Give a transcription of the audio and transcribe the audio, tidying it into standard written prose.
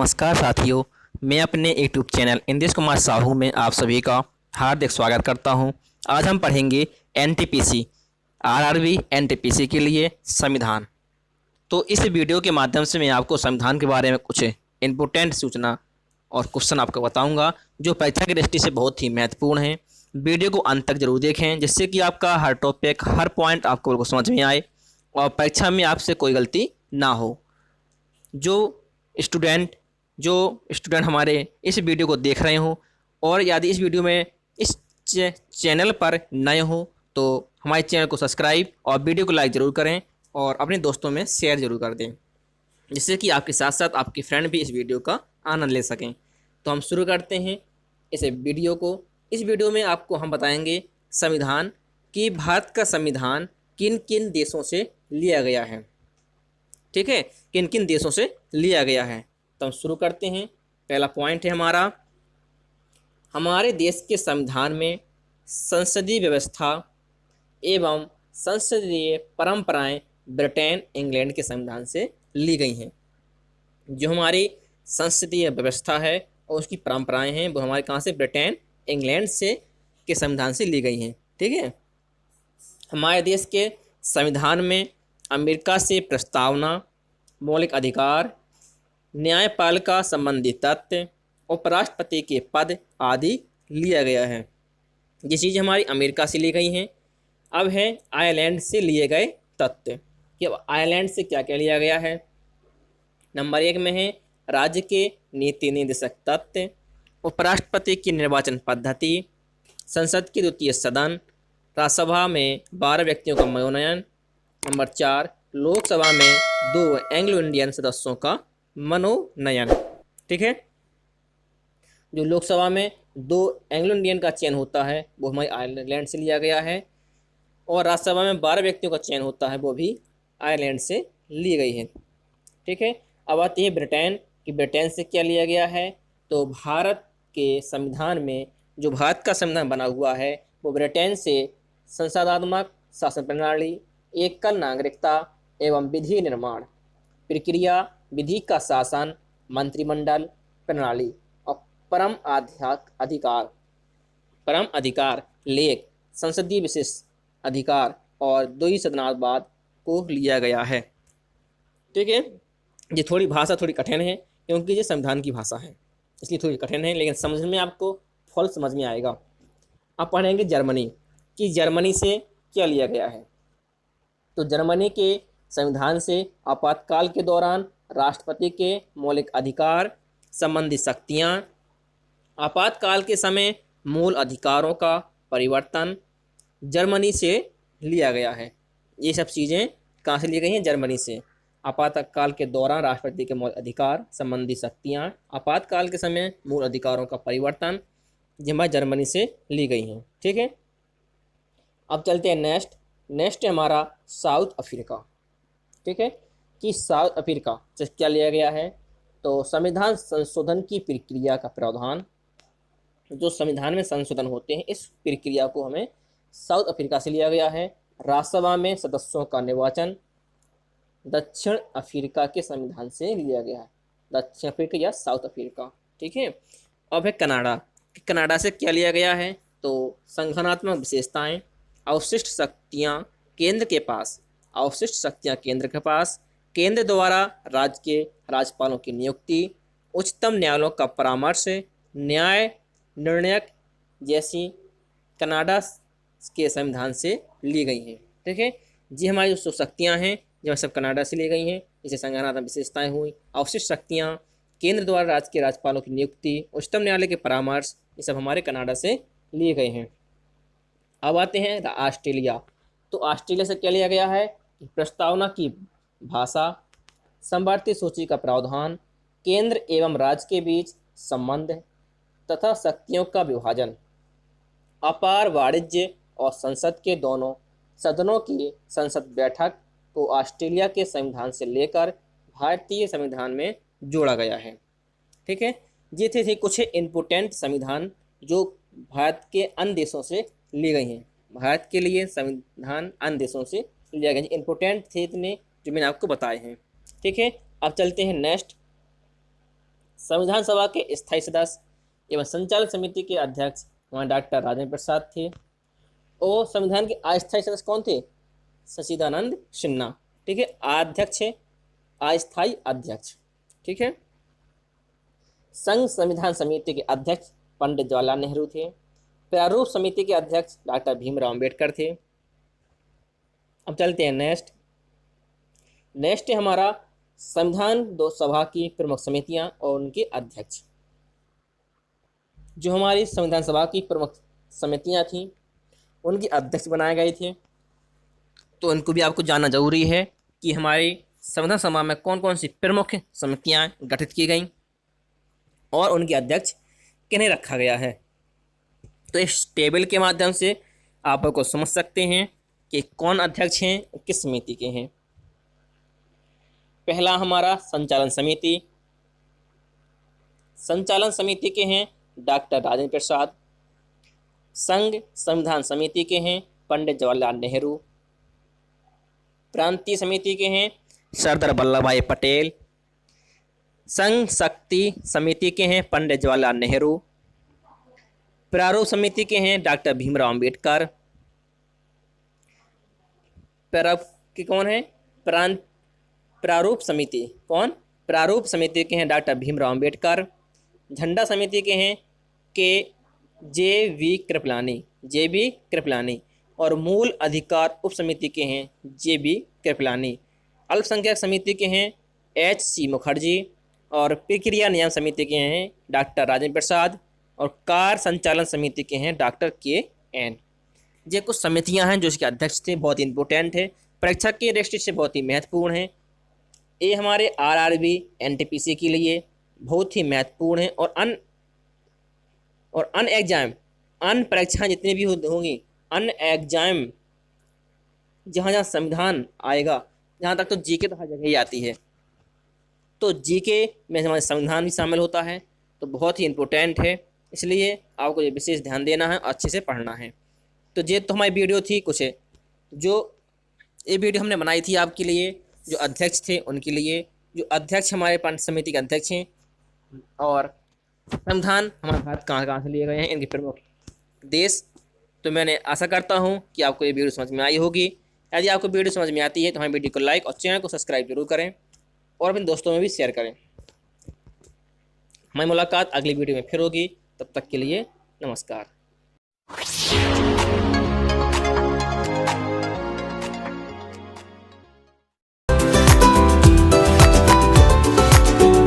नमस्कार साथियों, मैं अपने यूट्यूब चैनल इंद्रेश कुमार साहू में आप सभी का हार्दिक स्वागत करता हूं। आज हम पढ़ेंगे एनटीपीसी आरआरबी एनटीपीसी के लिए संविधान। तो इस वीडियो के माध्यम से मैं आपको संविधान के बारे में कुछ इम्पोर्टेंट सूचना और क्वेश्चन आपको बताऊंगा जो परीक्षा की दृष्टि से बहुत ही महत्वपूर्ण है। वीडियो को अंत तक जरूर देखें जिससे कि आपका हर टॉपिक हर पॉइंट आपको बिल्कुल समझ में आए और परीक्षा में आपसे कोई गलती ना हो। जो स्टूडेंट हमारे इस वीडियो को देख रहे हो और यदि इस वीडियो में इस चैनल पर नए हो तो हमारे चैनल को सब्सक्राइब और वीडियो को लाइक ज़रूर करें और अपने दोस्तों में शेयर ज़रूर कर दें जिससे कि आपके साथ साथ आपके फ्रेंड भी इस वीडियो का आनंद ले सकें। तो हम शुरू करते हैं इस वीडियो को। इस वीडियो में आपको हम बताएंगे संविधान कि भारत का संविधान किन किन देशों से लिया गया है। ठीक है, किन किन देशों से लिया गया है। तो हम शुरू करते हैं। पहला पॉइंट है हमारे देश के संविधान में संसदीय व्यवस्था एवं संसदीय परंपराएं ब्रिटेन इंग्लैंड के संविधान से ली गई हैं। जो हमारी संसदीय व्यवस्था है और उसकी परंपराएं हैं वो हमारे कहाँ से, ब्रिटेन इंग्लैंड से के संविधान से ली गई हैं। ठीक है, हमारे देश के संविधान में अमेरिका से प्रस्तावना, मौलिक अधिकार, न्यायपालिका संबंधी तथ्य, उपराष्ट्रपति के पद आदि लिया गया है। ये चीज़ हमारी अमेरिका से ली गई हैं। अब है आयरलैंड से लिए गए तथ्य कि अब आयरलैंड से क्या क्या लिया गया है। नंबर 1 में है राज्य के नीति निर्देशक तथ्य, उपराष्ट्रपति की निर्वाचन पद्धति, संसद के द्वितीय सदन, राज्यसभा में 12 व्यक्तियों का मनोनयन। नंबर 4 लोकसभा में 2 एंग्लो इंडियन सदस्यों का मनोनयन। ठीक है, जो लोकसभा में 2 एंग्लो इंडियन का चयन होता है वो हमारे आयरलैंड से लिया गया है और राज्यसभा में 12 व्यक्तियों का चयन होता है वो भी आयरलैंड से ली गई है। ठीक है, अब आती है ब्रिटेन कि ब्रिटेन से क्या लिया गया है। तो भारत के संविधान में जो भारत का संविधान बना हुआ है वो ब्रिटेन से संसदात्मक शासन प्रणाली, एकल नागरिकता एवं विधि निर्माण प्रक्रिया, विधि का शासन, मंत्रिमंडल प्रणाली और परम अधिकार लेख, संसदीय विशेष अधिकार और द्विसदनावाद को लिया गया है। ठीक है, ये थोड़ी भाषा थोड़ी कठिन है क्योंकि ये संविधान की भाषा है इसलिए थोड़ी कठिन है, लेकिन समझ में आपको फुल समझ में आएगा। अब पढ़ेंगे जर्मनी कि जर्मनी से क्या लिया गया है। तो जर्मनी के संविधान से आपातकाल के दौरान राष्ट्रपति के मौलिक अधिकार संबंधी शक्तियाँ, आपातकाल के समय मूल अधिकारों का परिवर्तन जर्मनी से लिया गया है। ये सब चीज़ें कहाँ से ली गई हैं, जर्मनी से। आपातकाल के दौरान राष्ट्रपति के मौलिक अधिकार संबंधी शक्तियाँ, आपातकाल के समय मूल अधिकारों का परिवर्तन, ये हमारी जर्मनी से ली गई हैं। ठीक है, अब चलते हैं नेक्स्ट है हमारा साउथ अफ्रीका। ठीक है, कि साउथ अफ्रीका से क्या लिया गया है। तो संविधान संशोधन की प्रक्रिया का प्रावधान, जो संविधान में संशोधन होते हैं इस प्रक्रिया को हमें साउथ अफ्रीका से लिया गया है। राज्यसभा में सदस्यों का निर्वाचन दक्षिण अफ्रीका के संविधान से लिया गया है, दक्षिण अफ्रीका या साउथ अफ्रीका। ठीक है, अब है कनाडा से क्या लिया गया है। तो संगठनात्मक विशेषताएं, अवशिष्ट शक्तियाँ केंद्र के पास, केंद्र द्वारा राज्य के राज्यपालों की नियुक्ति, उच्चतम न्यायालयों का परामर्श, न्याय निर्णयक जैसी कनाडा के संविधान से ली गई हैं। ठीक है, जी हमारी जो शक्तियाँ हैं जो सब कनाडा से ली गई हैं, जैसे संगठनात्मक विशेषताएं हुई, अवशिष्ट शक्तियाँ, केंद्र द्वारा राज्य के राज्यपालों की नियुक्ति, उच्चतम न्यायालय के परामर्श, ये सब हमारे कनाडा से लिए गए हैं। अब आते हैं ऑस्ट्रेलिया। तो ऑस्ट्रेलिया से क्या लिया गया है, प्रस्तावना की भाषा, समवर्ती सूची का प्रावधान, केंद्र एवं राज्य के बीच संबंध तथा शक्तियों का विभाजन, अपार वाणिज्य और संसद के दोनों सदनों की संसद बैठक को ऑस्ट्रेलिया के संविधान से लेकर भारतीय संविधान में जोड़ा गया है। ठीक है, ये थे कुछ इम्पोर्टेंट संविधान जो भारत के अन्य देशों से ली गई हैं। भारत के लिए संविधान अन्य देशों से लिया गया, इम्पोर्टेंट थे इतने जो मैंने आपको बताए हैं। ठीक है, अब चलते हैं नेक्स्ट संविधान सभा के स्थायी सदस्य एवं संचालन समिति के अध्यक्ष हमारे डॉक्टर राजेंद्र प्रसाद थे। और संविधान के अस्थायी सदस्य कौन थे? सच्चिदानंद सिन्हा। ठीक है, अध्यक्ष है, अस्थायी अध्यक्ष। ठीक है। संघ संविधान समिति के अध्यक्ष पंडित जवाहरलाल नेहरू थे। प्रारूप समिति के अध्यक्ष डॉक्टर भीमराव अंबेडकर थे। अब चलते हैं नेक्स्ट है हमारा संविधान सभा की प्रमुख समितियां और उनके अध्यक्ष। जो हमारी संविधान सभा की प्रमुख समितियां थीं उनके अध्यक्ष बनाए गए थे। तो उनको भी आपको जानना जरूरी है कि हमारी संविधान सभा में कौन कौन सी प्रमुख समितियां गठित की गई और उनके अध्यक्ष किन्हें रखा गया है। तो इस टेबल के माध्यम से आप लोग को समझ सकते हैं कि कौन अध्यक्ष हैं, किस समिति के हैं। पहला हमारा संचालन समिति। संचालन समिति के हैं डॉक्टर राजेंद्र प्रसाद। संघ संविधान समिति के हैं पंडित जवाहरलाल नेहरू। प्रांतीय समिति के हैं सरदार वल्लभ भाई पटेल। संघ शक्ति समिति के हैं पंडित जवाहरलाल नेहरू। प्रारूप समिति के हैं डॉक्टर भीमराव अंबेडकर। प्रारूप के कौन है? प्रारूप समिति कौन? प्रारूप समिति के हैं डॉक्टर भीमराव अंबेडकर। झंडा समिति के हैं जे.बी. कृपलानी और मूल अधिकार उप समिति के हैं जे.बी. कृपलानी। अल्पसंख्यक समिति के हैं H.C. मुखर्जी और प्रक्रिया नियम समिति के हैं डॉक्टर राजेंद्र प्रसाद और कार्य संचालन समिति के हैं डॉक्टर K.N. ये कुछ समितियां हैं जो इसके अध्यक्ष थे, बहुत ही इंपॉर्टेंट है, परीक्षा के दृष्टि से बहुत ही महत्वपूर्ण है। ये हमारे RRB NTPC के लिए बहुत ही महत्वपूर्ण है और अन्य परीक्षाएं जितनी भी होंगी, अन्य एग्जाम जहाँ जहाँ संविधान आएगा, जहाँ तक तो जीके तो हर जगह ही आती है, तो जीके में हमारे संविधान भी शामिल होता है, तो बहुत ही इम्पोर्टेंट है। इसलिए आपको ये विशेष ध्यान देना है, अच्छे से पढ़ना है। तो ये तो हमारी वीडियो थी कुछ है, जो ये वीडियो हमने बनाई थी आपके लिए, जो अध्यक्ष थे उनके लिए, जो अध्यक्ष हमारे पंच समिति के अध्यक्ष हैं, और संविधान हमारे भारत कहाँ से लिए गए हैं, इनके प्रमुख देश। तो मैंने आशा करता हूँ कि आपको ये वीडियो समझ में आई होगी। यदि आपको वीडियो समझ में आती है तो हमारी वीडियो को लाइक और चैनल को सब्सक्राइब जरूर करें और अपने दोस्तों में भी शेयर करें। हमारी मुलाकात अगली वीडियो में फिर होगी, तब तक के लिए नमस्कार।